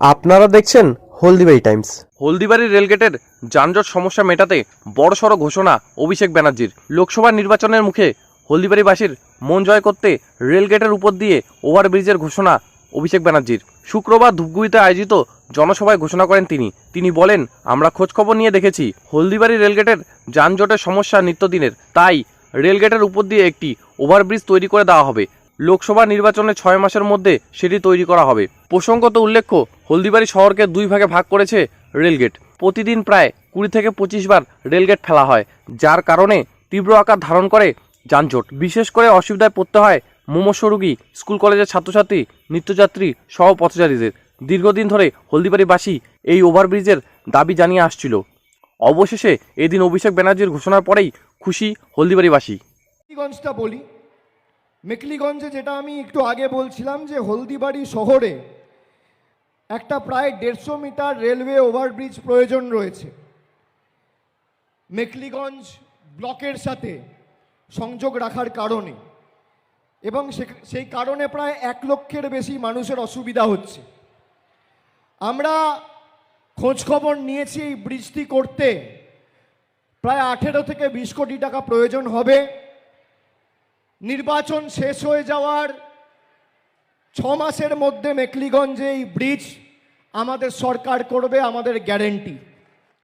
আপনারা দেখছেন হলদিবাড়ি টাইমস। হলদিবাড়ি রেলগেটের যানজট সমস্যা মেটাতে বড়সড় ঘোষণা অভিষেক ব্যানার্জির। লোকসভা নির্বাচনের মুখে হলদিবাড়িবাসীর মন জয় করতে রেলগেটের উপর দিয়ে ওভারব্রিজের ঘোষণা অভিষেক ব্যানার্জির। শুক্রবার ধূপগুড়িতে আয়োজিত জনসভায় ঘোষণা করেন তিনি বলেন, আমরা খোঁজখবর নিয়ে দেখেছি হলদিবাড়ি রেলগেটের যানজটের সমস্যা নিত্যদিনের, তাই রেলগেটের উপর দিয়ে একটি ওভারব্রিজ তৈরি করে দেওয়া হবে। লোকসভা নির্বাচনে 6 মাসের মধ্যে সেটি তৈরি করা হবে। প্রসঙ্গত উল্লেখ্য, হলদিবাড়ি শহরকে 2 ভাগে ভাগ করেছে রেলগেট। প্রতিদিন প্রায় 20 থেকে 25 বার রেলগেট ফেলা হয়, যার কারণে তীব্র আকার ধারণ করে যানজট। বিশেষ করে অসুবিধায় পড়তে হয় মুমূর্ষু রোগী, স্কুল কলেজের ছাত্রছাত্রী, নিত্যযাত্রী সহ পথচারীদের। দীর্ঘদিন ধরে হলদিবাড়িবাসী এই ওভারব্রিজের দাবি জানিয়ে আসছিল। অবশেষে এদিন অভিষেক ব্যানার্জির ঘোষণার পরেই খুশি হলদিবাড়িবাসী। মেখলিগঞ্জটা বলি, মেখলিগঞ্জে যেটা আমি একটু আগে বলছিলাম যে হলদিবাড়ি শহরে একটা প্রায় 150 মিটার রেলওয়ে ওভারব্রিজ প্রয়োজন রয়েছে মেখলিগঞ্জ ব্লকের সাথে সংযোগ রাখার কারণে, এবং সেই কারণে প্রায় 1 লক্ষের বেশি মানুষের অসুবিধা হচ্ছে। আমরা খোঁজখবর নিয়েছি এই ব্রিজটি করতে প্রায় 18 থেকে 20 কোটি টাকা প্রয়োজন হবে। নির্বাচন শেষ হয়ে যাওয়ার 6 মাসের মধ্যে মেখলিগঞ্জে এই ব্রিজ আমাদের সরকার করবে, আমাদের গ্যারেন্টি।